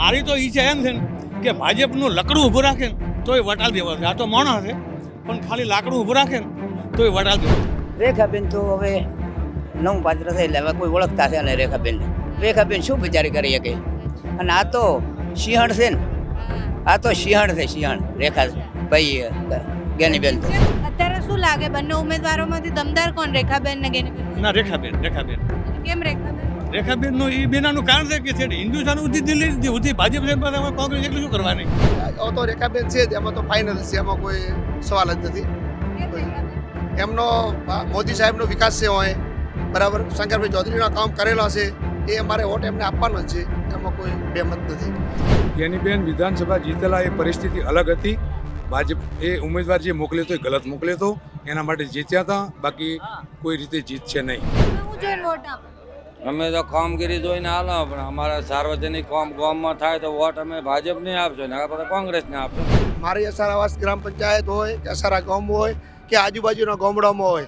મારી તો ઈચ્છા એમ છે ને કે ભાજપનું લકડું ઊભું રાખે ને તોય વટાલ દેવા છે. આ તો માણસ છે પણ ખાલી લાકડું ઊભું રાખે ને તોય વટાલ દેવા. રેખાબેન તો હવે નવું પાત્ર છે એટલે હવે કોઈ ઓળખતા છે ને રેખાબેનને. રેખાબેન શું વિચારી કરી શકે? અને આ તો સિંહણ છે ને, આ તો સિંહણ છે, સિંહણ રેખા ભાઈ ગેનીબેન તો. અત્યારે શું લાગે બંને ઉમેદવારોમાંથી દમદાર કોણ, રેખાબેન ને ગેનીબેન? ના, રેખાબેન. કેમ રેખાબેન? રેખાબેનનું એ બેનાનું કારણ છે કે છે હિન્દુસ્તાન સુધી દિલ્હી સુધી ભાજપ છે, પણ હવે કોંગ્રેસ એટલું શું કરવાની? તો રેખાબેન છે જ, એમાં તો ફાઇનલ છે, એમાં કોઈ સવાલ જ નથી. કેમ રેખાબેન? એમનો મોદી સાહેબનો વિકાસ છે હોય બરાબર, શંકરભાઈ ચૌધરીનો કામ કરેલો છે એ અમારે વોટ એમને આપવાનો જ છે, એમાં કોઈ બેમત નથી. ગેનીબેન વિધાનસભા જીતેલા એ પરિસ્થિતિ અલગ હતી. ભાજપ એ ઉમેદવાર જે મોકલ્યો તો એ ગલત મોકલ્યો હતો, એના માટે જીત્યા હતા. બાકી કોઈ રીતે જીતશે નહીં. હું જોઈને વોટ આપો. અમે તો કામગીરી જોઈને હાલો, પણ અમારા સાર્વજનિક કામ ગામમાં થાય તો વોટ અમે ભાજપને આપશો ને આપણે કોંગ્રેસને આપશો. મારી અસાર આવાસ ગ્રામ પંચાયત હોય કે અસારા ગામ હોય કે આજુબાજુના ગામડામાં હોય,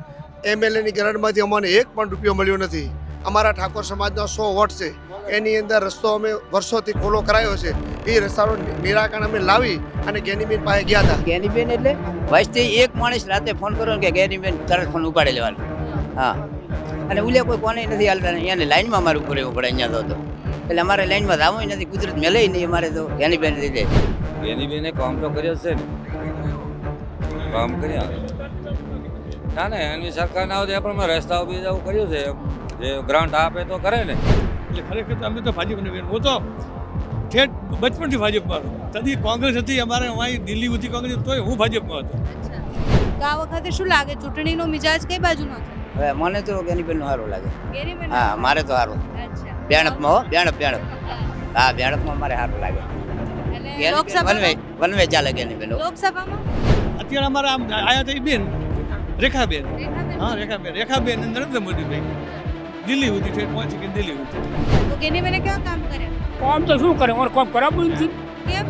એમએલએની ગ્રાન્ટમાંથી અમને એક પણ રૂપિયો મળ્યો નથી. અમારા ઠાકોર સમાજના 100 વોટ છે, એની અંદર રસ્તો અમે વર્ષોથી ખોલો કરાયો છે. એ રસ્તાનું નિરાકરણ અમે લાવી અને ગેનીબેન પાસે ગયા હતા. ગેનીબેન એટલે વસ્તી એક માણસ રાતે ફોન કરો ને કે ગેનીબેન તરત ફોન ઉપાડી લેવાનો. હા, અને ઉલે કોઈ કોને નથી હાલતા ને એને લાઈનમાં અમારે ઉપર રહેવું પડે અહીંયા તો. એટલે અમારે લાઈનમાં જવું નથી, કુદરત મેલે નહીં અમારે તો ગેનીબેન લીધે. ગેનીબેને કામ તો કર્યો છે ને, કામ કર્યા ના ને એની સરકાર ના આવતી પણ મેં રસ્તાઓ બીજા કર્યું છે, જે ગ્રાન્ટ આપે તો કરે ને. એટલે ખરેખર તો અમે તો ભાજપને બેન, હું તો ઠેઠ બચપનથી ભાજપમાં હતો. તદી કોંગ્રેસ હતી અમારે અહીં દિલ્હી હતી કોંગ્રેસ, તોય હું ભાજપમાં હતો. અચ્છા, તો આ વખતે શું લાગે ચૂંટણીનો મિજાજ કઈ બાજુનો છે? હવે મને તો ગેનીબેનનું સારું લાગે. ગેનીબેન? હા, મારે તો સારું. અચ્છા. બેણપમાં હો, બેણપ. હા, બેણપમાં મારે સારું લાગે. અને લોકસભામાં? વનવે ચાલે ગેનીબેન. લોકસભામાં અત્યારે અમારા આમ આયા હતા એ બેન રેખાબેન. રેખાબેન? હા, રેખાબેન અને નરેન્દ્ર મોદીભાઈ દિલ્હી સુધી ઠેઠ પહોંચી ગઈ દિલ્હી સુધી. તો ગેનીબેને કેવા કામ કર્યા? કામ તો શું કરે, અમારે કામ કરાવવું નથી. કેમ?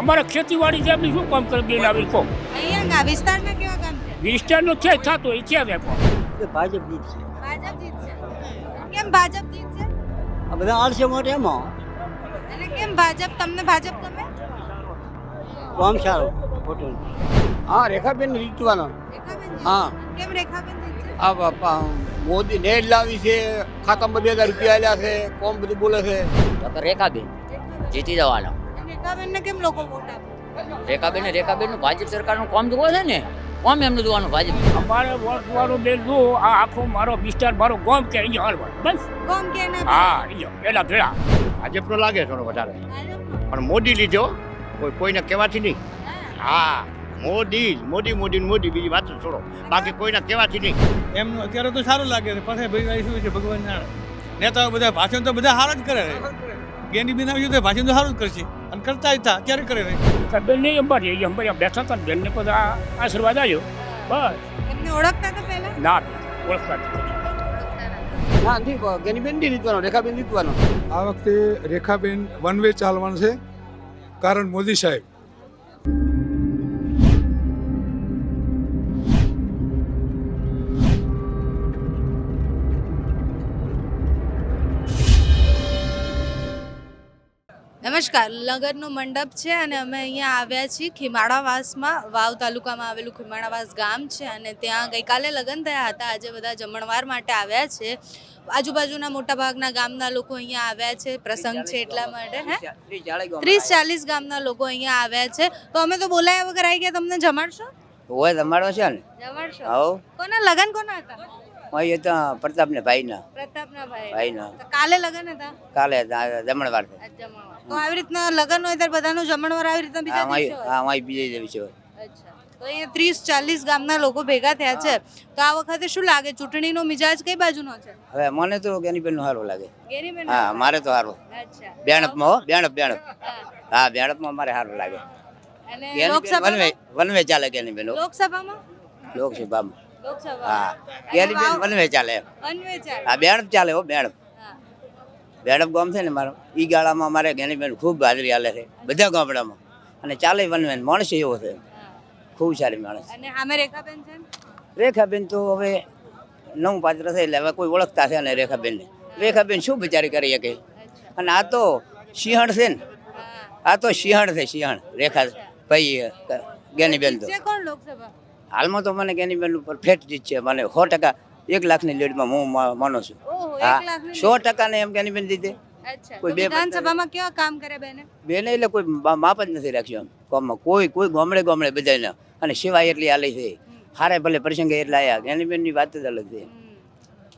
અમારે ખેતીવાડી છે, એમની શું કામ કરી દઈને આવી કહો. અહીંયા વિસ્તારના કેવા કામ છે? વિસ્તારનો છે થતો એ છે વેપાર. ભાજપ જીતશે. ભાજપ જીતશે. કેમ ભાજપ જીતશે? આ બધા આળસે માટે એમાં અને કેમ ભાજપ? તમને ભાજપ ગમે? કામ સારું ખોટું. હા, રેખાબેન જીતવાનો. રેખાબેન જીતશે. હા. કેમ રેખાબેન જીતશે? આ બાપા મોદી નેટ લાવી છે, ખાતામાં 2000 રૂપિયા આલ્યા છે, કોમ બધું બોલે છે. રેખાબેન જીતી જવાનો. અને રેખાબેનને કેમ લોકો વોટ આપે? રેખાબેનનું ભાજપ સરકારનું કામ જોવો છે ને, કામ એમનું જોવાનું ભાજપ. અમારે વોટવાળો બેન જો આ આખો મારો વિસ્તાર મારો ગામ કે અહીંયા હાલવાનું બસ. કોમ કે ના? હા, અહીંયા પેલા ભેળા. ભાજપનો લાગે થોડો વધારે, ભાજપનો? પણ મોદી લીધો કોઈને કહેવાથી નહીં. હા, મોદી મોદી મોદી મોદી બીજી વાત જ છોડો, બાકી કોઈને કહેવાથી નહીં. એમનું અત્યારે તો સારું લાગે છે. પછી ભાઈ શું છે ભગવાન જાણે. નેતાઓ બધા ભાષણ તો બધા સારા જ કરે છે. ગેનીબેન આવ્યું તો ભાષણ તો સારું જ કરશે અને કરતા હતા અત્યારે કરે છે. બેન નહીં અંબારી અંબારી બેઠા હતા, બેનને બધા આશીર્વાદ આવ્યો બસ. એમને ઓળખતા હતા પહેલા? ના ઓળખતા નથી. ના નથી, ગેનીબેન નહીં જીતવાનો, રેખાબેન જીતવાનો. આ વખતે રેખાબેન વન વે ચાલવાનું છે, કારણ મોદી સાહેબ. નમસ્કાર, લગનનો મંડપ છે અને અમે અહીંયા આવ્યા છીએ ખીમાડાવાસમાં. વાવ તાલુકામાં આવેલું ખીમાડાવાસ ગામ છે અને ત્યાં ગઈકાલે લગ્ન થયા હતા. આજે બધા જમણવાર માટે આવ્યા છે. આજુબાજુના મોટાભાગના ગામના લોકો અહીંયા આવ્યા છે, પ્રસંગ છે એટલા માટે. હે, 30-40 ગામના લોકો અહીંયા આવ્યા છે. તો અમે તો બોલાયા વગર આવી ગયા, તમને જમાડશો? હોય તમારો છે ને? જમાડશો. આવો કોના લગ્ન કોના હતા? હોય તો પ્રતાપને ભાઈના. પ્રતાપના ભાઈ. ભાઈના. તો કાલે લગ્ન હતા? કાલે જમણવાર છે. આજ જમણવાર. તો આવી રીતના લગ્ન હોય ત્યારે બધાનું જમણવાર આવી રીતના બીજા દિવસે હોય? હા, બીજે દિવસે હોય. અચ્છા, તો અહીંયા 30-40 ગામના લોકો ભેગા થયા છે. તો આ વખતે શું લાગે ચૂંટણીનો મિજાજ કઈ બાજુનો છે? હવે મને તો ગેનીબેનનું સારું લાગે. ગેનીબેન? હા, મારે તો સારું. અચ્છા. બેણપમાં હો, બેણપ. હા. હા, બેણપમાં મારે સારું લાગે. અને ગેનીબેન લોકસભામાં? વનવે ચાલે ગેનીબેન. લોકસભામાં? લોકસભામાં લોકસભા. હા, ગેનીબેન વનવે ચાલે. અન્વે ચાલે. હા, બેણપ ચાલે હો, બેણપ. હા. બેણપ ગામ છે ને મારો, ઈ ગાળામાં મારે ગેનીબેન ખૂબ હાજરી હાલે છે બધા ગામડામાં, અને ચાલે વનવે. માણસ એવો છે, ખૂબ સારી માણસ. અને આમે રેખાબેન છે ને? રેખાબેન તો હવે નવું પાત્ર છે એટલે હવે કોઈ ઓળખતા છે ને રેખાબેનને. રેખાબેન શું વિચારી કરી શકે? અને આ તો સિંહણ છે ને, આ તો સિંહણ છે, સિંહણ રેખા ભાઈ જ્ઞાનીબેન તો છે કોણ લોકસભા? હાલમાં તો મને જ્ઞાનીબેન ઉપર ફેટ જીત છે, મને 100% 1 લાખની લીડમાં હું માનું છું. ઓહો, હા 1 લાખની 100% ને એમ જ્ઞાનીબેન દીધે. અચ્છા, કોઈ તો બે વિધાનસભામાં કેવા કામ કરે બેને? બેને એટલે કોઈ માપ જ નથી રાખ્યું એમ ગામમાં, કોઈ ગામડે બધાને, અને સેવા એટલી આલી છે, હારે ભલે પ્રસંગે એટલા આયા. જ્ઞાનીબેનની વાત જ અલગ છે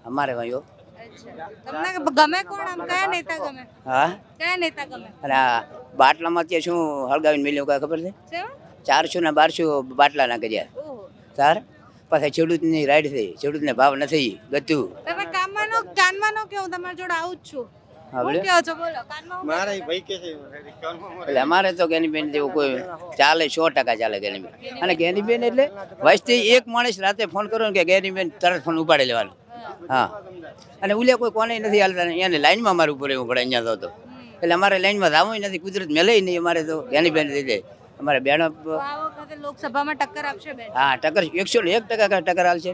અમારે ભાઈઓ. અચ્છા, તમને ગમે કોણ? આમ કયા નેતા ગમે? હા, કયા નેતા ગમે? અને આ બાટલામાં ત્યાં શું હળગાવીને મિલ્યું કાંઈ ખબર છે? છે? 400 ના 1200 બાટલાના કર્યા. ઓહો, તાર પાછા ખેડૂતની રાઈડ થઈ, ખેડૂતને ભાવ નથી ગતું. તમે કાનમાં નો કેવું, તમારી જોડે આવું જ છું. હા, શું બોલો. કહો છો? બોલો. કાનમાં હું મારા ભાઈ કે છે એટલે અમારે તો જ્ઞાનીબેન જેવું કોઈ ચાલે, 100% ચાલે જ્ઞાનીબેન. અને જ્ઞાનીબેન એટલે વસ્તી એક માણસ રાતે ફોન કરો ને કે જ્ઞાનીબેન તરત ફોન ઉપાડી લેવાનો. હા, અને ઉલે કોઈ કોને નથી હાલતા, એને લાઈનમાં અમારે ઉપર રહેવું પડે અહીંયા તો. એટલે અમારે લાઈનમાં જવું નથી, કુદરત મેલે નહીં અમારે તો જ્ઞાનીબેન લીધે. અમારે બેન આ વખતે લોકસભામાં ટક્કર આપશે બેન? હા, ટક્કર 101% ટક્કર હાલશે.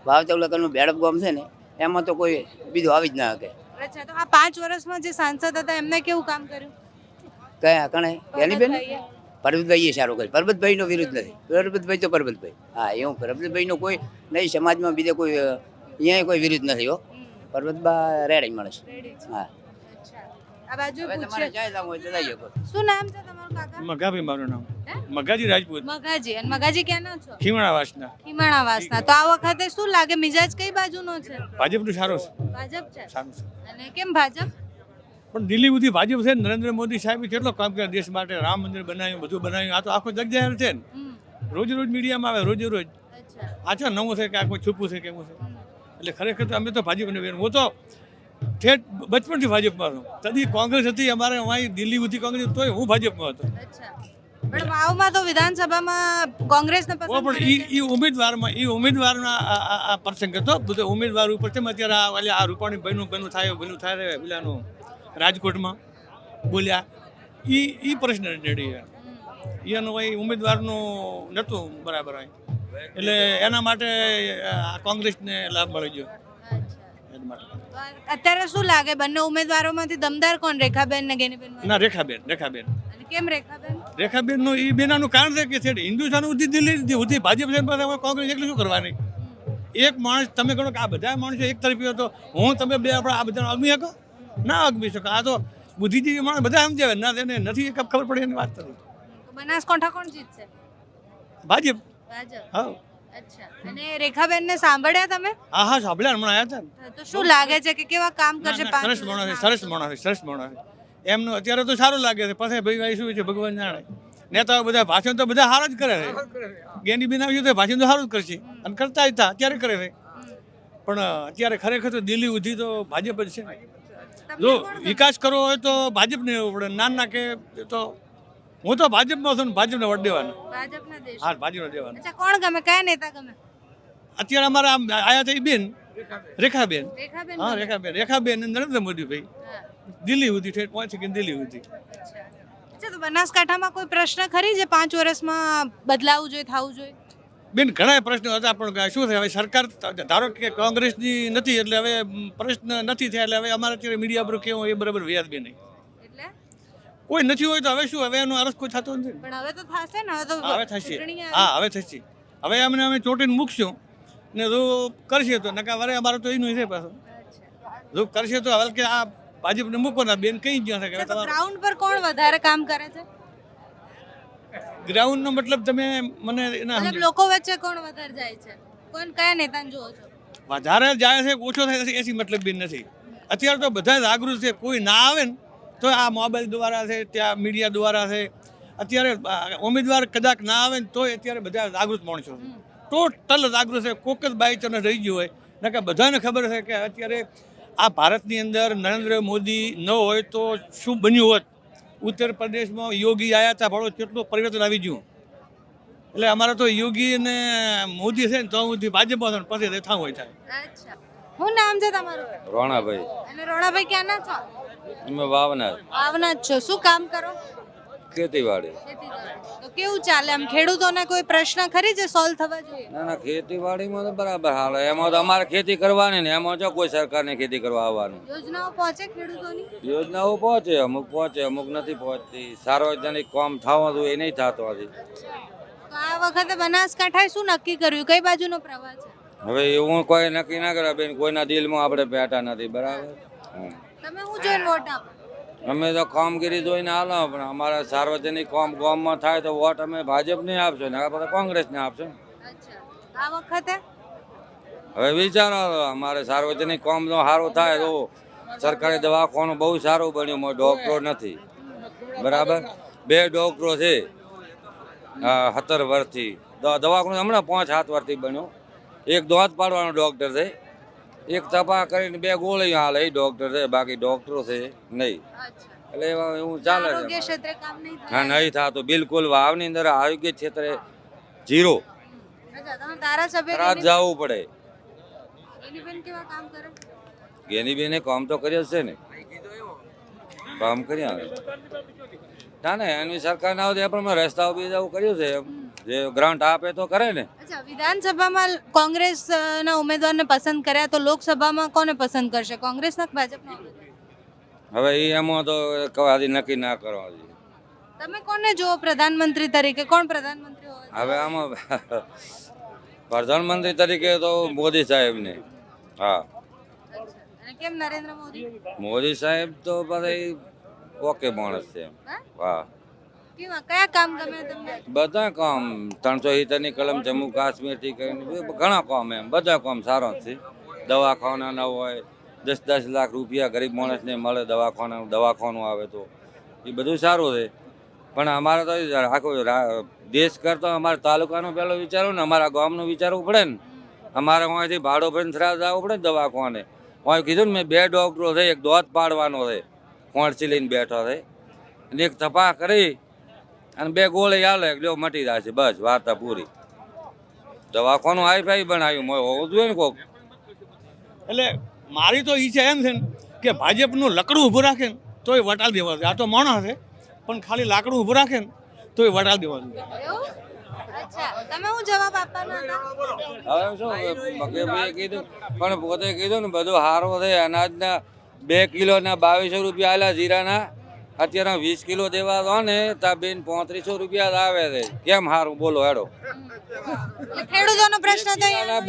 વાવતવલકરનું બેડપ ગામ છે ને, એમાં તો કોઈ બીજું આવી જ ના શકે. અચ્છા, તો આ 5 વર્ષમાં જે સાંસદ હતા એમને કેવું કામ કર્યું? કયા કણે જ્ઞાનીબેન? પરબતભાઈએ? પરબતભાઈ સારું કર્યું. પરબતભાઈનો વિરોધ નથી. પરબતભાઈ તો પરબતભાઈ. હા, એવું પરબતભાઈનો કોઈ નહીં, સમાજમાં બીજે કોઈ અહીંયા કોઈ વિરોધ નથી હો. પરબતબા રેડી માણસ. હા, અચ્છા, આ બાજુ હવે તમારે પૂછે. જાય જવું હોય તો જઈ શકો. શું નામ છે તમારું કાકા? મગાભાઈ મારું નામ. હે? મગાજી રાજપૂત, મગાજી. અને મગાજી ક્યાંના છો? ખીમણાવાસના. ખીમાણાવાસના. તો આ વખતે શું લાગે, મિજાજ કઈ બાજુનો છે? ભાજપનું સારું છે, ભાજપ છે. સારું છે. અને કેમ ભાજપ? પણ દિલ્હી સુધી ભાજપ છે ને, નરેન્દ્ર મોદી સાહેબ કેટલો કામ કરે દેશ માટે. રામ મંદિર બનાવ્યું, બધું બનાવ્યું. આ તો આખો જગ્યાએ છે ને, હમ. રોજ મીડિયામાં આવે, રોજ. અચ્છા. આ છે નવું છે કે આ કોઈ છુપું છે કેવું છે. એટલે ખરેખર તો અમે તો ભાજપને હું તો ઠેઠ બચપનથી ભાજપમાં હતો. તદી કોંગ્રેસ હતી અમારે, અહીં દિલ્હી સુધી કોંગ્રેસ, તોય હું ભાજપમાં હતો. અચ્છા, પણ વાવમાં તો વિધાનસભામાં કોંગ્રેસને ઓ પસંદ પણ કરે છે. એ ઉમેદવારના આ પ્રસંગ હતો. બધો ઉમેદવાર ઉપર છે. અત્યારે આ રૂપાણી બહેનું થાય રે પેલાનું રાજકોટમાં બોલ્યા, એ પ્રશ્ન નડી. એનું અહીં ઉમેદવારનું નહોતું બરાબર અહીં, એટલે એના માટે આ કોંગ્રેસને લાભ મળી ગયો. અચ્છા. એના માટે. તો અત્યારે શું લાગે, બંને ઉમેદવારોમાંથી દમદાર કોણ, રેખાબેન ને ગેનીબેન? ના, રેખાબેન. અને કેમ રેખાબેન? રેખાબેનનું એ બેનાનું કારણ છે કે છે હિન્દુસ્તાન સુધી દિલ્હી સુધી ભાજપ છે, પાસે કોંગ્રેસ એકલી શું કરવાની? એક માણસ તમે કહો કે આ બધા માણસો એક તરફી હતો, હું તમે બે આપણે આ બધા અગમી શકો ના અગમી શકો. આ તો બુદ્ધિજીવી માણસ બધા સમજાવે ના, તેને નથી ખબર પડે એની વાત કરું. તો બનાસકાંઠા કોણ જીતશે? ભાજપ. ભાજપ. હા અચ્છા, અને રેખાબેન ને સાંભળ્યા તમે? હા, સાંભળ્યા હમણાં આવ્યા હતા ને. તો શું લાગે છે કે કેવા કામ કરશે? ના, સરસ માણસ છે. એમનું અત્યારે તો સારું લાગે છે. પછી ભાઈ શું છે ભગવાન જાણે. નેતાઓ બધા ભાષણ તો બધા સારા જ કરે છે. જ્ઞાનીબેન આવ્યું તો ભાષણ તો સારું જ કરશે, અને કરતા હતા અત્યારે કરે છે. પણ અત્યારે ખરેખર તો દિલ્હી સુધી તો ભાજપ જ છે. જો વિકાસ કરવો હોય તો ભાજપને રહેવું પડે. નાના કે તો હું તો ભાજપમાં છું ને, ભાજપને વોટ દેવાનો. ભાજપના દેશ. હા, ભાજપને દેવાનો. અચ્છા, કોણ ગમે, કયા નેતા ગમે? અત્યારે અમારા આમ આયા હતા એ બેન રેખાબેન. રેખાબેન હા, ગમે? રેખાબેન અને નરેન્દ્ર મોદી ભાઈ હા. દિલ્હી સુધી ઠેઠ પહોંચી ગઈ દિલ્હી સુધી. અચ્છા. અચ્છા, તો બનાસકાંઠામાં કોઈ પ્રશ્ન ખરી જે 5 વર્ષમાં બદલાવું જોઈએ, થવું જોઈએ? બેન ઘણા પ્રશ્નો હતા, પણ શું થાય હવે સરકાર ધારો કે કોંગ્રેસની નથી, એટલે હવે પ્રશ્ન નથી થયા, એટલે હવે અમારે અત્યારે મીડિયા પર કેવું એ બરાબર વ્યાજબી નહીં. એટલે કોઈ નથી હોય તો હવે શું, હવે એનો અરસ કોઈ થતો નથી. પણ હવે તો થશે ને, હવે તો હવે થશે. ચૂંટણી આવે. હા, હવે થશે. હવે અમે ચોટીને મૂકશું ને જો કરશે તો નકા વરે અમારે તો એનું છે પાછું. અચ્છા. જો કરશે તો હવે કે આ ભાજપને મૂકો ના બેન કઈ ગયા છે. અચ્છા, તો ગ્રાઉન્ડ પર કોણ વધારે કામ કરે છે? ગ્રાઉન્ડનો મતલબ તમે મને એના મતલબ લોકો વચ્ચે કોણ વધારે જાય છે? કોણ, કયા નેતાને જુઓ છો? વધારે જાય છે ઓછો થાય છે એસી મતલબ બી નથી. અત્યારે તો બધા જાગૃત છે. કોઈ ના આવે ને તો આ મોબાઈલ દ્વારા છે, ત્યાં મીડિયા દ્વારા છે. અત્યારે ઉમેદવાર કદાચ ના આવે ને તો અત્યારે બધા જાગૃત માણસો છે. ટોટલ જાગૃત છે. કોક જ બાય ચાન્સ રહી ગયું હોય, નકર બધાને ખબર છે કે અત્યારે આ ભારતની અંદર નરેન્દ્ર મોદી ન હોય તો શું બન્યું હોત. ઉત્તર પ્રદેશમાં યોગી આવ્યા હતા, ભાડો કેટલું પરિવર્તન આવી ગયું. એટલે અમારે તો યોગી અને મોદી છે ને તો સુધી ભાજપમાં છે ને પછી થવું હોય થાય. અચ્છા, શું નામ છે તમારું? રોણાભાઈ. અને રોણાભાઈ ક્યાંના છો? અમે વાવના. વાવના જ છો. શું કામ કરો? ખેતીવાડી. તો કેવું ચાલે આમ ખેડૂતોને કોઈ પ્રશ્ન ખરી જે સોલ્વ થવા જોઈએ? ના ના, ખેતીવાડીમાં તો બરાબર હાલે. એમાં તો અમારે ખેતી કરવાની ને એમાં જો કોઈ સરકારની ખેતી કરવા આવવાનું. યોજનાઓ પહોંચે ખેડૂતોની? યોજનાઓ પહોંચે, અમુક નથી પહોંચતી. સાર્વજનિક કામ થવા દો એ નહીં થતો હજી. તો આ વખતે બનાસકાંઠાએ શું નક્કી કર્યું, કઈ બાજુનો પ્રવાહ છે? હવે એવું કોઈ નક્કી ના કરે બેન, કોઈના દિલમાં આપણે બેઠા નથી. બરાબર. તમે શું જોઈને વોટ આપો? અમે તો કામગીરી જોઈને હાલો, પણ અમારા સાર્વજનિક કામ ગામમાં થાય તો વોટ અમે ભાજપને આપશો ને આપણે કોંગ્રેસને આપશો. અચ્છા, આ વખતે હવે વિચારો, અમારે સાર્વજનિક કામ જો સારું થાય તો સરકારી દવાખાનું બહુ સારું બન્યું, ડોક્ટરો નથી. બરાબર. 2 ડોક્ટરો છે 17 વર્ષથી. દવાખાનું હમણાં 5-7 વર્ષથી બન્યું. એક દોત પાડવાનો ડોક્ટર છે, એક તપા કરીને 2 ગોળીઓ હાલે એ ડોક્ટર છે, બાકી ડોક્ટરો છે નહીં. એટલે એવું ચાલે આરોગ્ય છે. ક્ષેત્રે કામ નહીં હા, થાય? નહીં થતું બિલકુલ. વાવની અંદર આરોગ્ય ક્ષેત્રે 0. અચ્છા, તમે ધારાસભ્ય રાત જવું પડે. એની બેન કેવા કામ કરે? એની બેને કામ તો કર્યા છે ને, કામ કર્યા. ના ના, એની સરકાર ના આવતી પણ રસ્તાઓ બીજા કર્યું છે. એમ જે ગ્રાન્ટ આપે તો કરે ને. અચ્છા, વિધાનસભામાં કોંગ્રેસના ઉમેદવારને પસંદ કર્યા તો લોકસભામાં કોને પસંદ કરશે, કોંગ્રેસના કે ભાજપના ઉમેદવાર? હવે એ એમાં તો કવાથી નક્કી ના કરવા જોઈએ. તમે કોને જુઓ પ્રધાનમંત્રી તરીકે, કોણ પ્રધાનમંત્રી હોવા જોઈએ? હવે આમાં પ્રધાનમંત્રી તરીકે તો મોદી સાહેબને. હા, અને કેમ નરેન્દ્ર મોદી? મોદી સાહેબ તો બધા ઓકે માણસ છે. હા, કેવા કયા કામ ગમે તમને? બધા કામ 370ની કલમ જમ્મુ કાશ્મીરથી કરીને ઘણા કામ, એમ બધા કામ સારા છે. દવાખાના ના હોય, 10-10 લાખ રૂપિયા ગરીબ માણસને મળે, દવાખાનું આવે તો એ બધું સારું છે. પણ અમારે તો આખો દેશ કરતા અમારા તાલુકાનું પહેલો વિચારવું ને, અમારા ગામનું વિચારવું પડે ને. અમારે અહીંયાથી ભાડો ભરીને થરા જવું પડે ને દવાખાને. અહીં કીધું ને મેં 2 ડોક્ટરો છે, એક દોત પાડવાનો છે, કોણસી લઈને બેઠો છે, અને એક તપાસ કરી અને 2 ગોળી હાલે એટલે મટી જાય છે. બસ, વાર્તા પૂરી. દવાખાનું હાઈ-ફાઈ બનાવ્યું હોવું જોઈએ ને કોક. એટલે મારી તો ઈચ્છા એમ છે ને કે ભાજપનું લકડું ઊભું રાખે ને તોય વટાલ દેવા જોઈએ. આ તો માણસ છે પણ ખાલી લાકડું ઊભું રાખે ને તોય વટાલ દેવા જોઈએ. એવું? અચ્છા, તમે શું જવાબ આપવાના હતા? હવે શું બકેભાઈએ કીધું, પણ પોતે કીધું ને બધું સારું છે. અનાજના 2 કિલોના 2200 રૂપિયા આલ્યા, જીરાના અત્યારે 20 કિલો દેવા દો ને ત્યાં બેન 3500 રૂપિયા જ આવે છે. કેમ સારું બોલો હેડો? એટલે ખેડૂતોનો પ્રશ્ન તો અહીંયા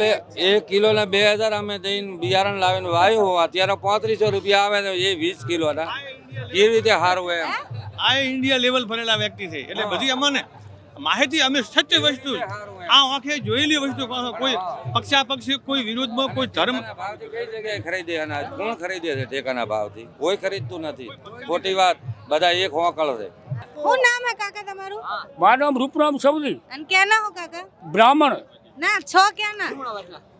1 કિલોના 2000 અમે દઈને બિયારણ લાવીને વાવ્યું, અત્યારે 3500 રૂપિયા આવે છે એ 20 કિલોના. એ રીતે સારું એમ. આ ઇન્ડિયા લેવલ ભરેલા વ્યક્તિ છે એટલે બધી અમને માહિતી, અમે સત્ય વસ્તુ આ આંખે જોયેલી વસ્તુ, કોઈ પક્ષાપક્ષી, કોઈ વિરોધમાં, કોઈ ધર્મ. ભાવથી કઈ જગ્યાએ ખરીદે અનાજ? કોણ ખરીદે છે ટેકાના ભાવથી? કોઈ ખરીદતું નથી. ખોટી વાત. બધા એક હોકળ છે. શું નામ હે કાકા તમારું? મારું નામ રૂપરામ સૌદી, અને ક્યાંના હો કાકા? બ્રાહ્મણ, ના, છો ક્યાંના?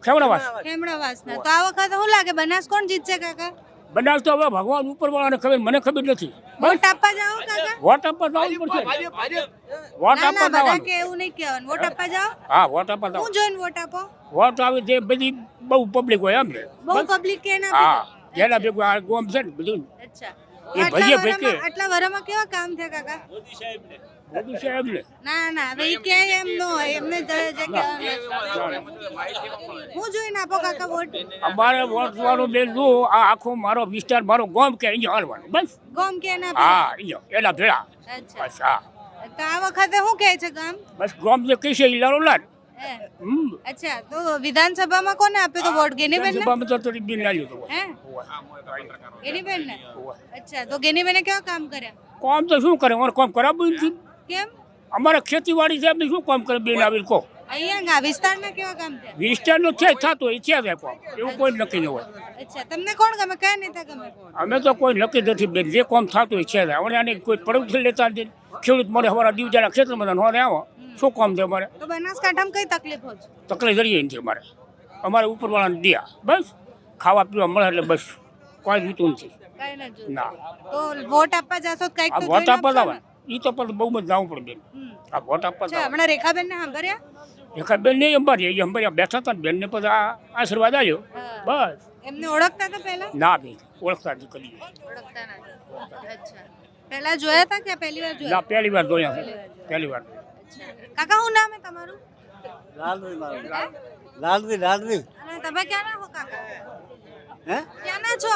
ખેવડાવાસ. ખેમડાવાસના. તો આ વખતે શું લાગે બનાસ કોણ જીતશે કાકા? બનાસ તો હવે ભગવાન ઉપરવાળાને ખબર, મને ખબર નથી. વોટ આપવા જાઓ કાકા? વોટ આપવા જવું પડશે. વોટ ના આપવા ના, બધા જવાનું. કે એવું નહીં કહેવાનું. વોટ આપવા જાઓ? હા, વોટ આપવા જવાનું. હું જોઈને વોટ આપો? વોટ આવે તે બધી બહુ પબ્લિક હોય એમ ને. બહુ પબ્લિક કે ના? હા, જેના ભેગું આ ગોમ છે ને બધું. અચ્છા, એ ભઈએ ભેગે. આટલા વરામાં કેવા કામ થયા કાકા? મોદી સાહેબ ને. ના ના, હવે ઈ ક્યાંય એમ ન હોય, એમને જે કહેવાનું. હું જોઈને આપો કાકા વોટ? અમારે વોટ વાળો બેન જો આ આખો મારો વિસ્તાર, મારો ગામ કે અહીંયા હાલવાનું બસ. ગોમ કે ના? હા, અહીંયા એના ભેળા. અચ્છા, બસ હા, તો આ વખતે શું કહે છે ગામ? બસ ગામ જે કહેશે એ લાલો લાલ. હે? અચ્છા, તો વિધાનસભામાં કોને આપ્યો તો વોટ? ગેનીબેન ને? વિધાનસભામાં તો થોડી બિન લાલ્યું તો. હે? ગેનીબેન ને? અચ્છા, તો ગેનીબેને કેવા કામ કર્યા? કામ તો શું કરે, અમારે કામ કરાવવું નથી. કેમ? અમારે ખેતીવાડી છે એમને શું કામ કરે બેન આવીને કહો. અહીંયા વિસ્તારના કેવા કામ થયા? વિસ્તારનો છે થતો એ છે જ કામ, એવું કોઈ નક્કી ન હોય. અચ્છા, તમને કોણ ગમે, કયા નેતા ગમે? અમે તો કોઈ નક્કી નથી બેન, જે કામ થતું એ છે જ. હવે આને કોઈ પડોશી લેતા નથી. ખેડૂત મળે અમારા દીવજાના ક્ષેત્રમાં હોને આવો શું કામ છે અમારે? તો બનાસકાંઠામાં કઈ તકલીફ હોય છે? તકલીફ જરીએ નથી અમારે. અમારે ઉપરવાળાને દિયા બસ, ખાવા પીવા મળે એટલે બસ, કોઈ જોતું નથી. કઈ ન જોયું. ના, તો વોટ આપવા જાશો તો કઈક આ તો વોટ જોઈને આપવા આપશો ને? જવાનું એ તો પણ બહુ જ જવું પડે બેન. આ વોટ આપવા અચ્છા, જવાનું. હમણાં રેખાબેન ને સાંભળ્યા? એકા બેન નહીં અંબારી, એ અંબારી બેઠા હતા ને બેનને પછી આ આશીર્વાદ આવ્યો હા. બસ. એમને ઓળખતા હતા પહેલા? ના બેન, ઓળખતા નથી કરી. ઓળખતા નથી. અચ્છા, પહેલા જોયા હતા કે પહેલી વાર ના જોયા પહેલી વાર જોયા છે પહેલી વાર કાકા શું નામ હે તમારું લાલવી અને તમે ક્યાંના હો કાકા હે ક્યાંના છો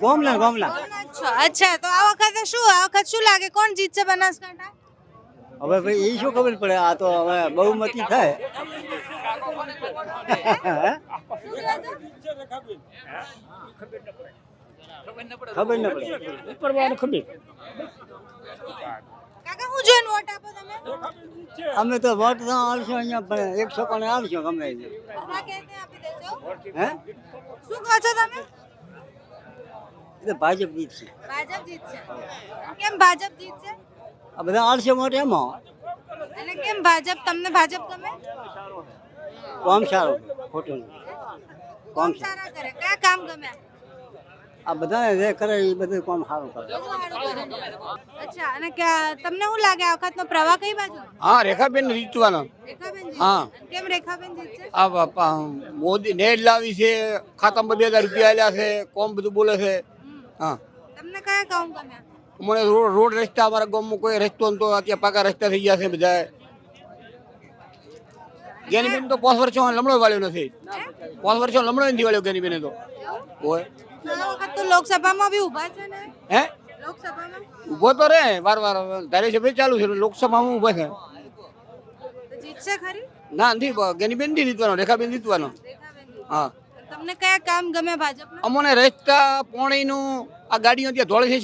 ગોમલા ગામના જ છો અચ્છા તો આ વખતે શું લાગે કોણ જીતશે બનાસકાંઠા હવે ભાઈ એ શું ખબર પડે આ તો હવે બહુમતી થાય ખબર ન પડે ઉપરવાળાને ખબર કાકા હું જોઈને વોટ આપો તમે અમે તો વોટ તો આવશું અહીંયા પણ 100 કોને આવશું ગમે તે. બધા કહેતે આપી દેજો હે શું કહો છો તમે એટલે ભાજપ જીતશે ભાજપ જીતશે કેમ ભાજપ જીતશે આ બધા આવશે વોટ એમાં અને કેમ ભાજપ તમને ભાજપ ગમે કામ સારું ખોટું નહીં. કોમ સારા કરે કયા કામ ગમે આ બધા જે કરે એ બધું કામ સારું કરે અચ્છા અને તમને શું લાગે આ વખતનો પ્રવાહ કઈ બાજુ હા રેખાબેન જીતવાનો રેખાબેન હા. જીતશે કેમ રેખાબેન જીતશે આ મોદી નેટ લાવી છે ખાતામાં 2000 રૂપિયા આલ્યા છે કોમ બધું બોલે છે હા તમને કયા કામ ગમે મને રોડ રસ્તા અમારા ગામમાં કોઈ રસ્તો નતો અત્યારે પાકા રસ્તા થઈ ગયા છે બધા જ્ઞાનીબેન તો 5 વર્ષો લમણો વાળ્યો નથી 5 વર્ષો લમણો નથી વાળ્યો જ્ઞાનીબેને તો હોય આ વખત તો લોકસભામાં બી ઊભા છે ને હે લોકસભામાં ઊભો તો રે વાર ધારાસભ્ય ચાલુ છે લોકસભામાં ઊભો છે તો જીતશે ખરી ના નથી જ્ઞાનીબેન નથી જીતવાનો રેખાબેન જીતવાનો રેખાબેન હા તમને કયા કામ ગમે ભાજપમાં અમને રસ્તા પાણીનું આ ગાડીઓ ત્યાં ધોળે છે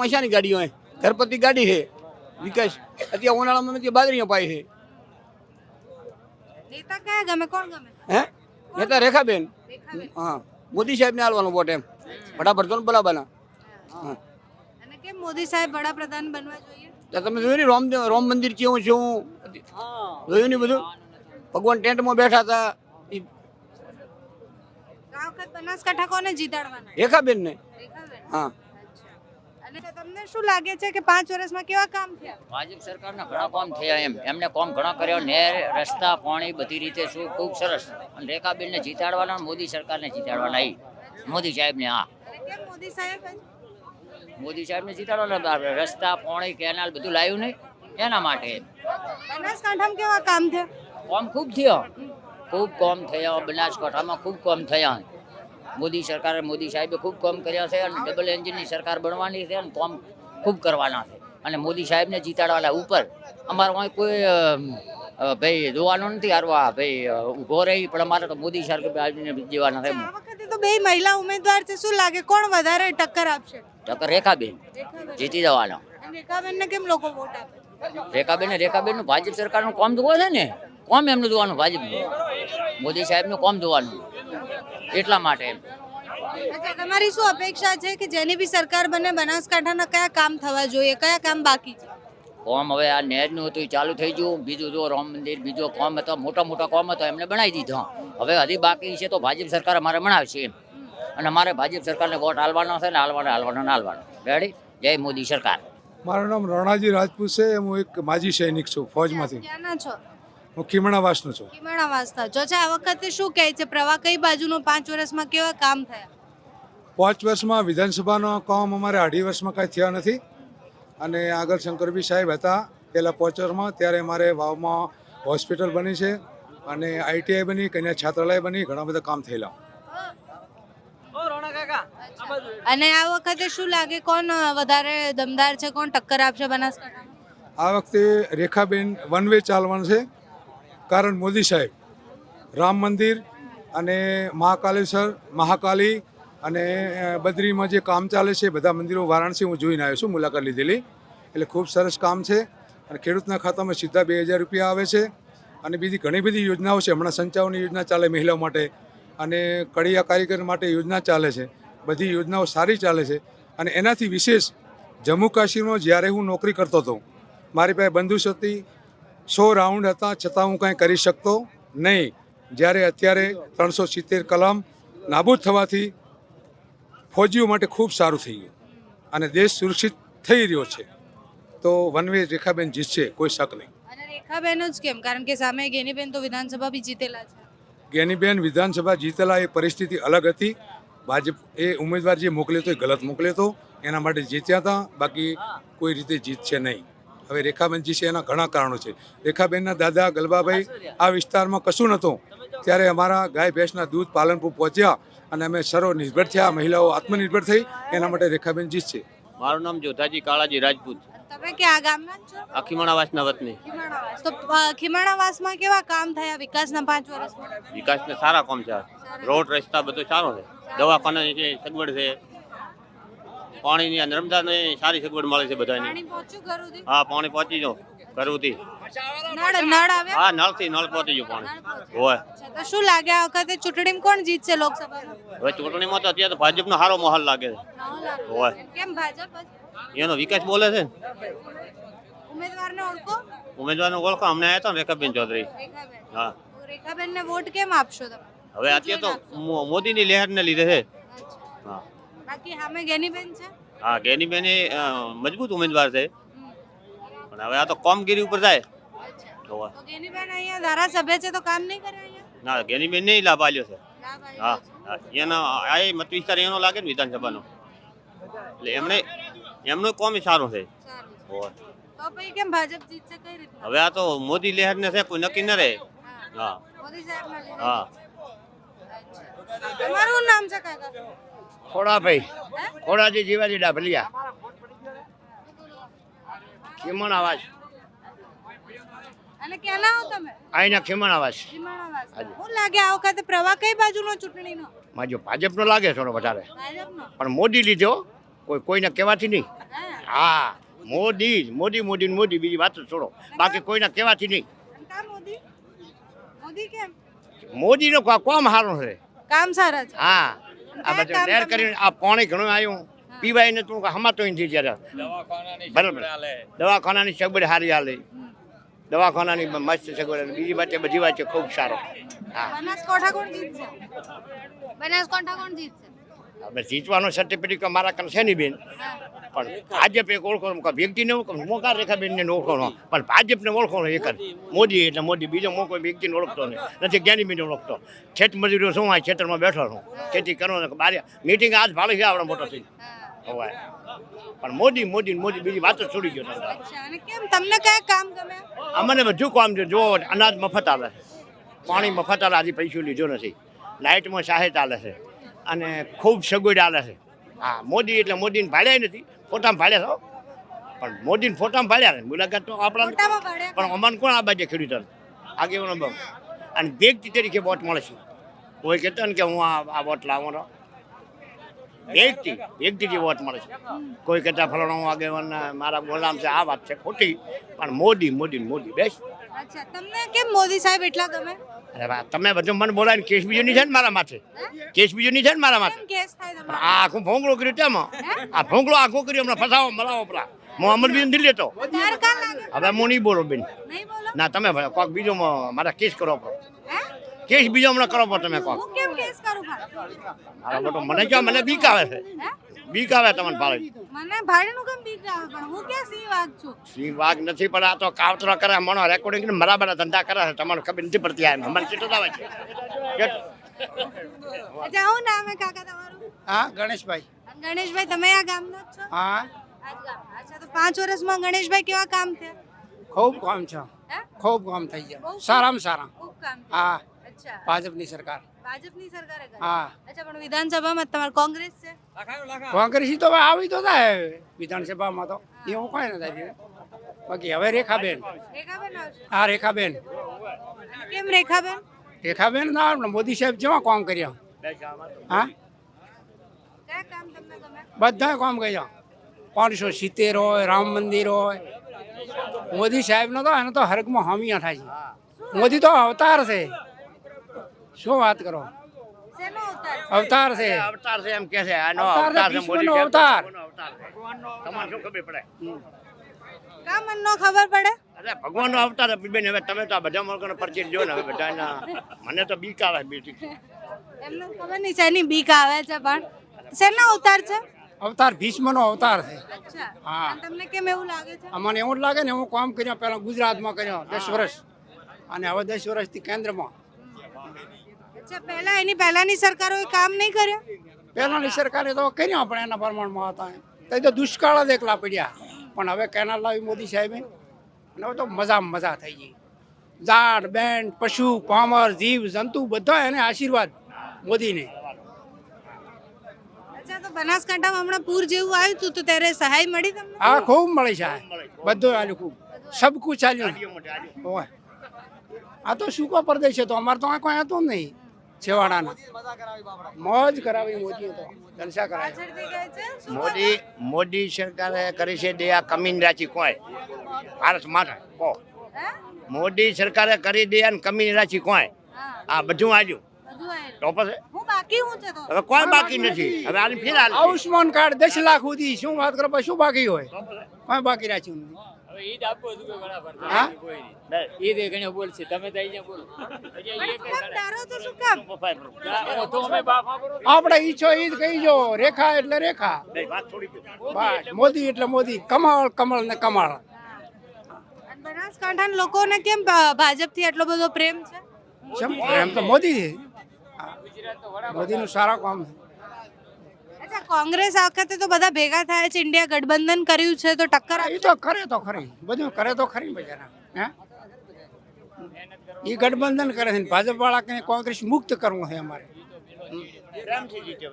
ઓછાની ગાડીઓ ઘરપતિ ગાડી છે વિકાસ અત્યારે ઉનાળામાં ત્યાં બાજરીઓ પાય છે નેતા કયા ગમે કોણ ગમે હે નેતા રેખાબેન રેખાબેન હા મોદી સાહેબને હાલવાનો વોટ એમ વડાપ્રધાન બરાબરના હા અને કેમ મોદી સાહેબ વડાપ્રધાન બનવા જોઈએ તો તમે જોયું ને રામ મંદિર કેવું છે હું જોયું ને બધું ભગવાન ટેન્ટમાં બેઠા હતા ઈ આ વખત બનાસકાંઠા કોને જીતાડવાના રેખાબેનને રેખાબેન હા અને તમને શું લાગે છે કે 5 વર્ષમાં કેવા કામ થયા ભાજપ સરકારના ઘણા કામ થયા એમને કામ ઘણા કર્યો નેર રસ્તા પાણી બધી રીતે શું ખૂબ સરસ અને રેખાબેનને જીતાડવાના મોદી સરકારને જીતાડવાના મોદી સાહેબને હા અને કેમ મોદી સાહેબ મોદી સાહેબને જીતાડવાના રસ્તા પાણી કેનાલ બધું લાવ્યું નહીં એના માટે બનાસકાંઠામાં કેવા કામ થયા કામ ખૂબ થયો ખૂબ કામ થયા બનાસકાંઠામાં ખૂબ કામ થયા મોદી સરકારે મોદી સાહેબે ખૂબ કામ કર્યા છે અને ડબલ એન્જિનની સરકાર બનવાની છે અને કામ ખૂબ કરવાના છે અને મોદી સાહેબને જીતાડવાના ઉપર અમારે અહીં કોઈ ભાઈ જોવાનું નથી હારવા ભાઈ ઊભો રહી પણ અમારે તો મોદી સરકારને જીવાના છે આ વખતે તો બે મહિલા ઉમેદવાર છે શું લાગે કોણ વધારે ટક્કર આપશે ટક્કર રેખાબેન રેખાબેન જીતી જવાના અને રેખાબેનને કેમ લોકો વોટ આપે રેખાબેનનું ભાજપ સરકારનું કામ જોવા છે ને કોમ એમનું જોવાનું ભાજપનું મોદી સાહેબનું કામ જોવાનું એટલા માટે અચ્છા તમારી શું અપેક્ષા છે કે જેની બી સરકાર બને બનાસકાંઠાના કયા કામ થવા જોઈએ કયા કામ બાકી છે કોમ હવે આ નહેરનું હતું એ ચાલુ થઈ ગયું બીજું જો રામ મંદિર બીજો કોમ હતો મોટા કોમ હતો એમને બનાવી દીધો હવે હજી બાકી છે તો ભાજપ સરકાર અમારે બનાવશે એમ અને અમારે ભાજપ સરકારને વોટ હાલવાનો છે ને હાલવાનો રેડી જય મોદી સરકાર મારું નામ રણાજી રાજપૂત છે હું એક માજી સૈનિક છું ફૌજમાંથી ક્યાંના છો હું ખીમણાવાસનો છું કિમાણા વાસતા જો છે આ વખતે શું કહે છે પ્રવાહ કઈ બાજુનો 5 વર્ષમાં કેવા કામ થયા 5 વર્ષમાં વિધાનસભાનો કામ અમારે 2.5 વર્ષમાં કાંઈ થયા નથી અને આગળ શંકરભી સાહેબ હતા પહેલાં 5 વર્ષમાં ત્યારે અમારે વાવમાં હોસ્પિટલ બની છે અને આઈટીઆઈ બની કન્યા છાત્રાલય બની ઘણા બધા કામ થયેલા અને આ વખતે શું લાગે કોણ વધારે દમદાર છે કોણ ટક્કર આપશે બનાસકાંઠામાં આ વખતે રેખાબેન વન વે ચાલવાનું છે કારણ મોદી સાહેબ રામ મંદિર અને મહાકાલી અને બદ્રીમાં જે કામ ચાલે છે બધા મંદિરો વારાણસી હું જોઈને આવ્યો છું મુલાકાત લીધેલી એટલે ખૂબ સરસ કામ છે અને ખેડૂતના ખાતામાં સીધા 2000 રૂપિયા આવે છે અને બીજી ઘણી બધી યોજનાઓ છે હમણાં સંચાવની યોજના ચાલે મહિલાઓ માટે અને કડિયા કારીગર માટે યોજના ચાલે છે બધી યોજનાઓ સારી ચાલે છે અને એનાથી વિશેષ જમ્મુ કાશ્મીરમાં જ્યારે હું નોકરી કરતો હતો મારી પાસે બંદૂક હતી 100 રાઉન્ડ હતા છતાં હું કાંઈ કરી શકતો નહીં જ્યારે અત્યારે 370 કલમ નાબૂદ થવાથી ફૌજીઓ માટે ખૂબ સારું થઈ ગયું અને દેશ સુરક્ષિત થઈ રહ્યો છે તો વન વે રેખાબેન જીતશે કોઈ શક નહીં અને રેખાબેન જ કેમ કારણ કે સામે ગેનીબેન તો વિધાનસભા બી જીતેલા છે જ્ઞાનીબેન વિધાનસભા જીતેલા એ પરિસ્થિતિ અલગ હતી ભાજપ એ ઉમેદવાર જે મોકલ્યો હતો એ ગલત મોકલ્યો હતો, એના માટે જીત્યા હતા, બાકી કોઈ રીતે જીતશે નહીં. હવે રેખાબેનજી છે એના ઘણા કારણો છે. રેખાબેનના દાદા ગલબાભાઈ આ વિસ્તારમાં કશું નહોતું, ત્યારે અમારા ગાય ભેંસના દૂધ પાલનપુર પહોંચ્યા અને અમે સર્વનિર્ભર થયા, મહિલાઓ આત્મનિર્ભર થઈ, એના માટે રેખાબેન જીતશે. મારું નામ જોધાજી કાળાજી રાજપૂત, તમે ક્યાં ગામના જ છો? અખીમણાવાસના વતની. ખીમાણાવાસ. તો ખીમાણાવાસમાં કેવા કામ થયા વિકાસના 5 વર્ષમાં? વિકાસને સારા કામ છે, રોડ રસ્તા બધું સારો છે, દવાખાનાની છે સગવડ છે, પાણીની નર્મદાની સારી સગવડ મળે છે બધાને. પાણી પહોંચ્યું ઘર સુધી? હા, પાણી પહોંચી જાઓ ઘરથી. નળ આવ્યા? હા, નળથી નળ પહોંચી ગયું પાણી. હોય અચ્છા, તો શું લાગે આ વખતે ચૂંટણીમાં કોણ જીતશે લોકસભામાં? હવે ચૂંટણીમાં તો અત્યારે તો ભાજપનો સારો માહોલ લાગે છે. હોય. કેમ ભાજપ જ? એનો વિકાસ બોલે છે ને. ઉમેદવારને ઓળખો? ઉમેદવારનો ઓળખો અમને આવ્યા હતા ને રેખાબેન ચૌધરી. રેખાબેન. હા, તો રેખાબેનને વોટ કેમ આપશો તમે? હવે અત્યારે તો મોદીની લહેરને લીધે છે. હા, બાકી સામે ગેનીબેન છે? હા, ગેનીબેન એ મજબૂત ઉમેદવાર છે, પણ હવે આ તો કામગીરી ઉપર જાય. તો ગેનીબેન અહીંયા ધારાસભ્ય છે તો કામ નહીં કરે અહીંયા? ના, ગેનીબેન ને લાભ આલ્યો છે. લાભ આવ્યો હા, છે. હા, એના આ મત વિસ્તાર એનો લાગે ને વિધાનસભાનો, એટલે એમનું કામ સારું છે. સારું છે. હોય. તો પછી કેમ ભાજપ જીતશે કઈ રીતના? હવે આ તો મોદી લહેર ને છે, કોઈ નક્કી ન રહે. હા, મોદી સાહેબના લીધે. હા. અચ્છા. તમારું નામ છે કાકા? ખોડાભાઈ, ખોડાજી જીવાજી ડાભલિયા, ખીમણાવાસ. અને ક્યાંના હો તમે? અહીંના ખીમણાવાસ. ખીમાણાવાસ. શું લાગે આ વખતે પ્રવાહ કઈ બાજુનો ચૂંટણીનો? માજો ભાજપનો લાગે થોડો વધારે, ભાજપનો? પણ મોદી લીધો, કોઈને કહેવાથી નહીં. હા. હા, મોદી મોદી મોદી ને મોદી, બીજી વાત જ છોડો, બાકી કોઈને કહેવાથી નહીં. અને કા મોદી? મોદી કેમ? મોદીનો કામ સારું છે. કામ સારા છે. હા, આ કયા બધું કામ લહેર તમે- કરીને આ પાણી ઘણું આવ્યું, પીવાય ને તું હમાતો નથી જ્યારે. બરાબર, દવાખાનાની સગવડ સારી હાલે, દવાખાનાની મસ્ત સગવડ, બીજી વાત બધી વાત ખૂબ સારો. હા, બનાસકાંઠા કોણ જીતશે? બનાસકાંઠા કોણ જીતશે? હવે જીતવાનો સર્ટિફિકેટ મારા કન છે નહીં બેન, પણ ભાજપ એક ઓળખો, વ્યક્તિને ઓળખો, મોકા રેખાબેનને ઓળખો, પણ ભાજપને ઓળખો એક જ, મોદી એટલે મોદી, બીજો મો કોઈ વ્યક્તિને ઓળખતો નથી, જ્ઞાનીબેન ઓળખતો. ખેત મજૂરો શું આ ખેતરમાં બેઠો છું, ખેતી કરો ને બારે મીટિંગ આજ ભાડે છે આવડે મોટો થઈ હવે, પણ મોદી મોદી મોદી, બીજી વાત જ છોડી ગયો તમે. અચ્છા, અને કેમ તમને કયા કામ ગમે? અમને બધું કામ છે, જો અનાજ મફત આવે છે, પાણી મફત આવે, આજે પૈસો લીધો નથી, લાઇટમાં સહાયતા ચાલે છે, અને ખૂબ સગવડ ચાલે છે. હા, મોદી એટલે મોદીને ભાડ્યા નથી, ફોટામાં ભાડ્યા છો, પણ મોદીને ફોટામાં ભાડ્યા ને મુલાકાત તો આપણા, ફોટામાં ભાડ્યા પણ અમારે કોણ આ બાજુ ખેડૂતોને આગેવાનો બહુ, અને વ્યક્તિ તરીકે વોટ મળે છે. કોઈ કહેતો ને કે હું આ વોટ લાવવાનો, વ્યક્તિથી વોટ મળે છે. કોઈ કહેતા ફલાણો હું આગેવાન મારા ગુલામ છે, આ વાત છે ખોટી, પણ મોદી મોદી મોદી બેસ. અચ્છા, તમને કેમ મોદી સાહેબ એટલા ગમે? અરે વાહ, તમે બધું મને બોલાવીને કેસ બીજો નહીં છે ને મારા માથે, કેસ બીજો નહીં છે ને મારા માથે. કેમ કેસ થાય પણ તમારે? આ આખું ભોંગળો કર્યું તેમાં, આ ભોંગળો આખો કર્યો હમણાં ફસાવો મરાવો પેલા હું અમરબીન દિલ્હી લેતો. ડર કા લાગે? હવે હું નહીં બોલો બેન, નહીં બોલો? ના તમે કોક બીજો મારા કેસ કરો પડો, હે? કેસ બીજો હમણાં કરો પડો તમે કોક. હું કેમ કેસ કરું ભાઈ? મારા બેટો મને જો મને બીક આવે છે, હે? બીક આવે તમને ભાડે. મને ભાડેનું કેમ બીક આવે? પણ હું ક્યાં સિંહ વાઘ છું? સિંહ વાઘ નથી, પણ આ તો કાવતરો કરે, મનો રેકોર્ડિંગ ને બરાબર ધંધા કરે છે, તમારે ખબર નથી પડતી. આ મને કેટલું આવે છે. અચ્છા, હું નામ હે કાકા તમારું? હા, ગણેશભાઈ. ગણેશભાઈ, તમે આ ગામના જ છો? હા, આ જ ગામના. અચ્છા, તો 5 વર્ષમાં ગણેશભાઈ કેવા કામ થયા? ખૂબ કામ છે, હે? ખૂબ કામ થઈ ગયા, બહુ સારામાં સારા. ખૂબ કામ થયા. હા, અચ્છા, ભાજપની સરકાર. ભાજપની સરકારે કર્યું. હા, અચ્છા, પણ વિધાનસભામાં તમારે કોંગ્રેસ છે? કોંગ્રેસી તો હવે આવી તો થાય વિધાનસભામાં તો એવું કોઈ ન થાય. બાકી હવે રેખાબેન, રેખાબેન આવશે. હા રેખાબેન, અને કેમ રેખાબેન? રેખાબેન ના મોદી સાહેબ જેવા કામ કર્યા. હા, કયા કામ તમને ગમે? બધા કામ કર્યા. 570 હોય, રામ મંદિર હોય, મોદી સાહેબનો તો એનો તો હરકમાં હામિયા થાય છે. મોદી તો અવતાર છે, શું વાત કરો, શેનો અવતાર છે? અવતાર છે. અવતાર છે એમ કે છે, આનો અવતાર અવતાર છે, ભીષ્મનો મોદી સાહેબ અવતાર. તમારે શું ખબર પડે? કા મન નો ખબર પડે? અરે ભગવાનનો અવતાર બેન. હવે તમે તો આ બધા માણસોનો પરિચય જો ને, હવે બધાના મને તો બીક આવે બેટી. એમને ખબર નહીં શેની બીક આવે છે, પણ શેનો અવતાર છે? અવતાર ભીષ્મનો અવતાર છે. અચ્છા, હા. અને તમને કેમ એવું લાગે છે? અમને એવું જ લાગે ને, હું કામ કર્યો પહેલા ગુજરાતમાં કર્યો 10 વર્ષ, અને હવે 10 વર્ષથી કેન્દ્રમાં. અચ્છા, પહેલાની સરકારોએ કામ નહીં કર્યા? પહેલાંની સરકારે તો કર્યા પણ એના પ્રમાણમાં હતા તો એ તો દુષ્કાળ જ એકલા પડ્યા પણ હવે કેનાલ લાવી મોદી સાહેબે અને હવે તો મજા થઈ ગઈ ઝાડ બેન પશુ પામર જીવ જંતુ બધા એને આશીર્વાદ મોદીને. અચ્છા, તો બનાસકાંઠામાં હમણાં પૂર જેવું આવ્યું હતું તો ત્યારે સહાય મળી તમને? હા ખૂબ મળી છે બધું આલ્યું ખૂબ સબ કુછ ચાલ્યું હોય. આ તો સૂકો પ્રદેશ છે તો અમારે તો આ કોઈ હતું નહીં છેવાડાના મોજ કરાવી મોદીએ તો જલસા કરાવી. પાછળથી કહે છે, શું મોદી સરકારે કરી છે દે આ કમીન રાચી કોઈ ભારત માટે કહો હે? મોદી સરકારે કરી દે અને કમીન રાચી કોઈ હા, આ બધું આવ્યું બધું આયેલું. તો પછી હું બાકી હું છે તો હવે કોઈ બાકી નથી. હવે આની ફેર હાલ આયુષ્માન કાર્ડ 10 લાખ સુધી શું વાત કરો પછી શું બાકી હોય કોઈ બાકી રાખ્યું નહીં. હા કેમ ડરો છો? શું કામ? આપણે ઈચ્છો ઈ જ કહીજો રેખા એટલે રેખા બસ મોદી એટલે મોદી કમળ કમળ ને કમળ. અને બનાસકાંઠાના લોકોને કેમ ભાજપથી આટલો બધો પ્રેમ છે? એમ તો મોદી છે મોદીનું સારા કામ છે. અચ્છા, કોંગ્રેસ આ વખતે તો બધા ભેગા થાય છે, ઇન્ડિયા ગઠબંધન કર્યું છે તો ટક્કર એ તો કરે તો ખરી બધું કરે તો ખરી બજારા હે એ ગઠબંધન કરે છે ભાજપ વાળા કે કોંગ્રેસ મુક્ત કરવું છે અમારે. પ્રેમથી જીતે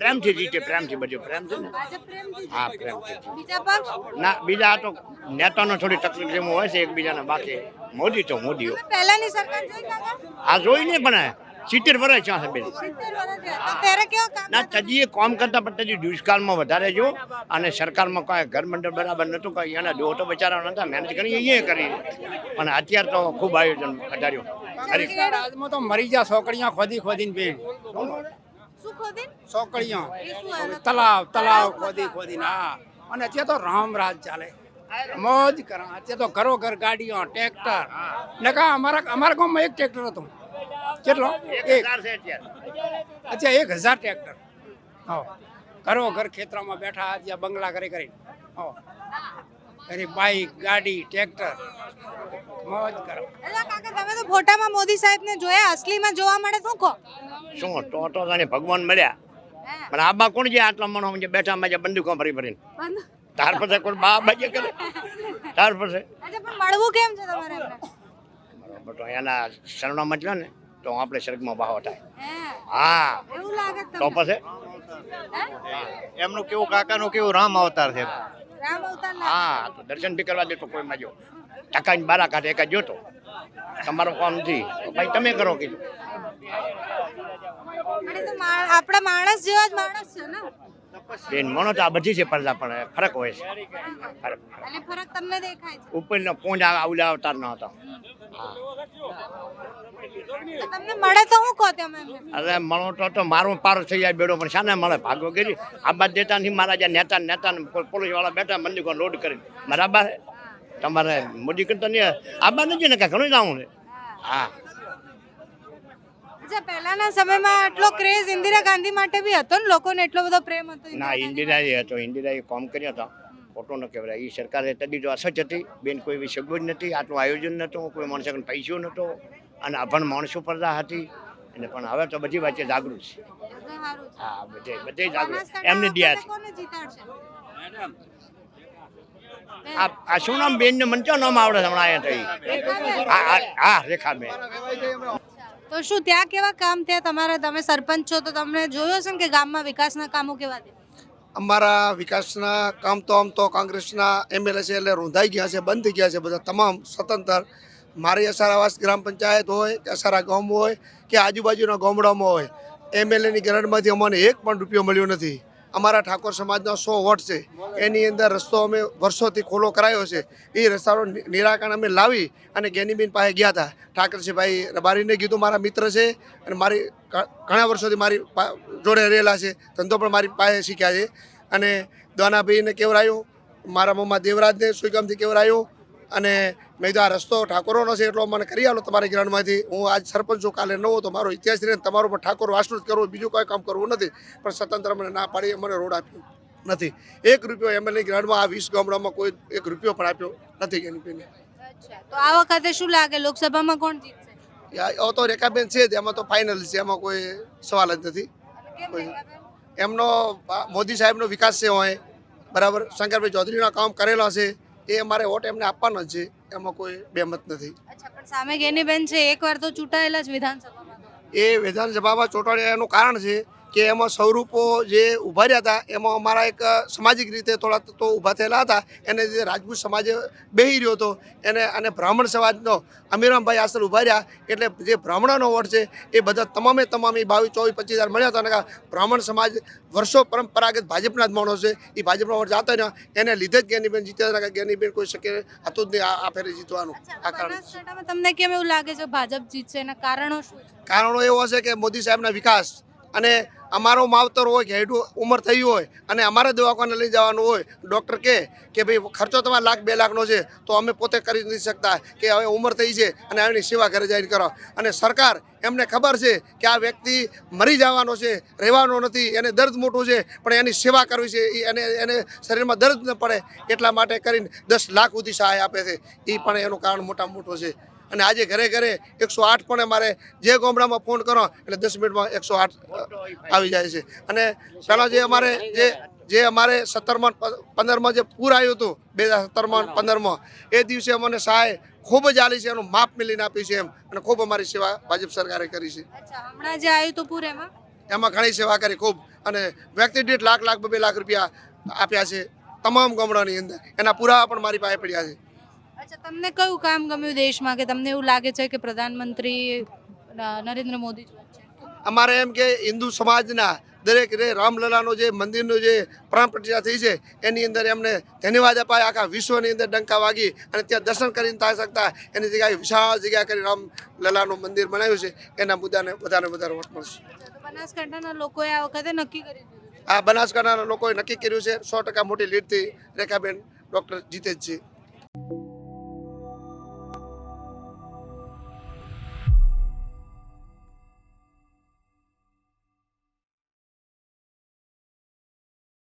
પ્રેમથી જીતે પ્રેમથી બધું પ્રેમ છે ને ભાજપ પ્રેમથી હા પ્રેમથી બીજા પક્ષ ના બીજા આ તો નેતાનો થોડી તકલીફ જેવું હોય છે એકબીજાને બાકી મોદી તો મોદી તમે પહેલાની સરકાર જોઈ કાકા? આ જોઈ નહીં પણ 70 વર્ષ છે બેન 70 વર્ષ થયા. તો ત્યારે કેવો કામ ના તજી કામ કરતા પણ તજી દુષ્કાળમાં વધારે જો અને સરકારમાં કોઈ ઘર મંડળ બરાબર નતું કોઈ એના દો તો બચારા નતા મહેનત કરી એ કરી પણ અત્યારે તો ખૂબ આયોજન વધાર્યું. રાજમાં તો મરી જા સોકડીਆਂ ખોદીને બેન શું ખોદી? સોકડીਆਂ એ શું હાલત? તલાવ ખોદીને હા અને અત્યારે તો રામરાજ ચાલે મોજ કરા. અત્યારે તો ઘરો ઘર ગાડીઓ ટ્રેક્ટર નકા અમારા ગામમાં એક ટ્રેક્ટર હતું કેટલો એક અચ્છા 1000 ટ્રેક્ટર હા ઘરો ઘર ખેતરોમાં બેઠા ત્યાં બંગલા કરી બાઈક ગાડી ટ્રેક્ટર મોજ કરો. અલા કાકા, તમે તો ફોટામાં મોદી સાહેબને જોયા, અસલીમાં જોવા મળે શું કહો? શું તો જાણે ભગવાન મળ્યા પણ આબા કોણ છે આટલા મણો બેઠા માં બંદૂકો ભરીને તાર પછી કોઈ બા બાજે કરે તાર પછી અચ્છા, પણ મળવું કેમ છે તમારે એમને? બરાબર તો એના શરણો મચલો ને તો આપણે સ્વર્ગમાં બાહો થાય. હે, હા એવું લાગે છે તો તમને? પછી હે? એમનું કેવું કાકાનું કેવું રામ અવતાર છે. રામ અવતાર લાગે. હા તો દર્શન બી કરવા દેતો કોઈ માં જો ટકાની બારા કાઢે એક જ જોતો તમારું કામ નથી ભાઈ તમે કરો કીધું. અને તો આપણા માણસ જેવા જ માણસ છે ને? બેન મણો તો આ બધી છે પડદા પણ ફરક હોય છે ફરક એટલે ફરક તમને દેખાય છે? ઉપરનો પોંજ આવલા અવતાર નો હતો. તો તમને મળે તો હું કહો તમે એમને? અરે મળો તો મારો પારો થઈ જાય બેડો પણ શાને મળે ભાગો ગીરી આ બાદ દેતા નથી મારા જ્યાં નેતા પોલીસ વાળા બેઠા મંદિર લોડ કરી બરાબર તમારે મોદી કરતા નહીં આ બાદ નથી ને કાંઈ ઘણું જવું ને. હા અચ્છા, પહેલાના સમયમાં આટલો ક્રેઝ ઇન્દિરા ગાંધી માટે બી હતો ને, લોકોને એટલો બધો પ્રેમ હતો ના ઇન્દિરાએ હતો ઇન્દિરાએ કામ કર્યા હતા ખોટો ન કહેવાય. એ સરકારે તદી તો અસર હતી બેન કોઈ એવી સગવડ નથી આટલું આયોજન નહોતું કોઈ માણસો પૈસો નહોતો અને અભણ માણસો પડતા હતી અને પણ હવે તો બધી વાંચે જાગૃત છે. હા બધે જાગૃત એમને દિયા છે. કોને જીતાડશે? આ શું નામ બેન ને મને ક્યાં નામ આવડે છે હમણાં અહીંયા થઈ હા રેખાબેન. તો શું ત્યાં કેવા કામ થયા તમારા? તમે સરપંચ છો તો તમને જોયો છે ને કે ગામમાં વિકાસના કામો કેવા થયા? અમારા વિકાસના કામ તો આમ તો કોંગ્રેસના એમએલએ છે એટલે રૂંધાઈ ગયા છે, બંધ થઈ ગયા છે બધા તમામ સ્વતંત્ર. મારી અસારાવાસ ગ્રામ પંચાયત હોય કે અસારા ગામ હોય કે આજુબાજુના ગામડામાં હોય એમએલએની ગ્રાન્ટમાંથી અમને એક પણ રૂપિયો મળ્યો નથી. અમારા ઠાકોર સમાજના 100 વોટ છે એની અંદર રસ્તો અમે વર્ષોથી ખોલો કરાયો છે. એ રસ્તાનું નિરાકરણ અમે લાવી અને ગેનીબેન પાસે ગયા હતા. ઠાકરસિંહભાઈ રબારીને કીધું મારા મિત્ર છે અને મારી ઘણા વર્ષોથી મારી જોડે રહેલા છે, ધંધો પણ મારી પાસે શીખ્યા છે. અને દોનાભાઈને કેવરાયું, મારા મમ્મા દેવરાજને સુઈગામથી કેવરાયું અને મેં કીધું આ રસ્તો ઠાકોરોનો છે એટલો મને કરી આલો તમારી ગ્રાન્ટમાંથી. હું આજ સરપંચ છું, કાલે નવો તો મારો ઇતિહાસ રહીને તમારું પણ ઠાકોર વાસનું જ કરવું, બીજું કોઈ કામ કરવું નથી. પણ સ્વતંત્ર મને ના પાડી મને રોડ આપ્યો નથી. 1 રૂપિયો એમએલએ ગ્રાન્ટમાં આ 20 ગામડામાં કોઈ 1 રૂપિયો પણ આપ્યો નથી. ગેનીબેને તો આ વખતે શું લાગે લોકસભામાં કોણ જીતશે? તો રેખાબેન છે જ, એમાં તો ફાઇનલ છે, એમાં કોઈ સવાલ જ નથી. એમનો મોદી સાહેબનો વિકાસ છે હોય બરાબર, શંકરભાઈ ચૌધરીના કામ કરેલા છે એ અમારે વોટ એમને આપવાનો જ છે, એમાં કોઈ બેમત નથી. અચ્છા, પણ સામે ગેનીબેન છે એકવાર તો ચૂંટાયેલા જ વિધાનસભામાં. એ વિધાનસભામાં ચૂંટણી એનું કારણ છે કે એમાં સ્વરૂપો જે ઊભા રહ્યા હતા એમાં અમારા એક સામાજિક રીતે થોડા તો ઊભા થયેલા હતા, એને જે રાજપૂત સમાજે બેહી રહ્યો હતો એને, અને બ્રાહ્મણ સમાજનો અમીરામભાઈ આસર ઊભા રહ્યા, એટલે જે બ્રાહ્મણોનો વોટ છે એ બધા તમામે 22, 24, 25 મળ્યા હતા. અને બ્રાહ્મણ સમાજ વર્ષો પરંપરાગત ભાજપના જ માણસો છે, એ ભાજપનો વોટ જાતો ને એને લીધે જ જ્ઞાનીબેન જીત્યા હતા. જ્ઞાનીબેન કોઈ શક્ય હતું જ નહીં આ ફેરે જીતવાનું. આ કારણ બનાસકાંઠામાં તમને કેમ એવું લાગે છે ભાજપ જીતશે? એના કારણો શું છે? કારણો એવો હશે કે મોદી સાહેબના વિકાસ, અને અમારો માવતર હોય કે હેઠું ઉંમર થઈ હોય અને અમારે દવાખાને લઈ જવાનું હોય, ડૉક્ટર કે ભાઈ ખર્ચો તમારે 1 લાખ 2 લાખનો છે તો અમે પોતે કરી નથી શકતા, કે હવે ઉંમર થઈ છે અને એની સેવા ઘરે જઈને કરો. અને સરકાર એમને ખબર છે કે આ વ્યક્તિ મરી જવાનો છે, રહેવાનો નથી, એને દર્દ મોટું છે, પણ એની સેવા કરવી છે, એને શરીરમાં દર્દ ન પડે એટલા માટે કરીને 10 લાખ સુધી સહાય આપે છે. એ પણ એનું કારણ મોટામાં મોટું છે. અને આજે ઘરે ઘરે 108 પણ અમારે જે ગામડામાં ફોન કરો એટલે 10 મિનિટમાં 108 આવી જાય છે. અને પહેલાં જે અમારે 17માં 15માં જે પૂર આવ્યું હતું 2017માં 15માં, એ દિવસે અમને સહાય ખૂબ જ આલી છે, એનું માપ મિલીને આપી છે એમ, અને ખૂબ અમારી સેવા ભાજપ સરકારે કરી છે. અચ્છા, હમણાં જે આવ્યું તો પૂર એમાં ઘણી સેવા કરી ખૂબ, અને વ્યક્તિ દીઠ 1 લાખ 2 લાખ રૂપિયા આપ્યા છે તમામ ગામડાની અંદર. એના પુરાવા પણ મારી પાસે પડ્યા છે. અચ્છા, તમને કયું કામ ગમ્યું દેશમાં કે તમને એવું લાગે છે કે પ્રધાનમંત્રી નરેન્દ્ર મોદી છે? અમારે એમ કે હિન્દુ સમાજના દરેક રામલલાનો જે મંદિરનો જે પ્રાણ પ્રતિષ્ઠા થઈ છે એની અંદર એમને ધન્યવાદ અપાય. આખા વિશ્વની અંદર ડંકા વાગી અને ત્યાં દર્શન કરીને થઈ શકતા, એની જગ્યાએ વિશાળ જગ્યા કરી રામલલાનું મંદિર બનાવ્યું છે. એના મુદ્દાને વધારે વોટ મળશે. બનાસકાંઠાના લોકોએ આ વખતે નક્કી કરી દીધું. આ બનાસકાંઠાના લોકોએ નક્કી કર્યું છે 100% મોટી લીડથી રેખાબેન ડૉક્ટર જીતે જ છે.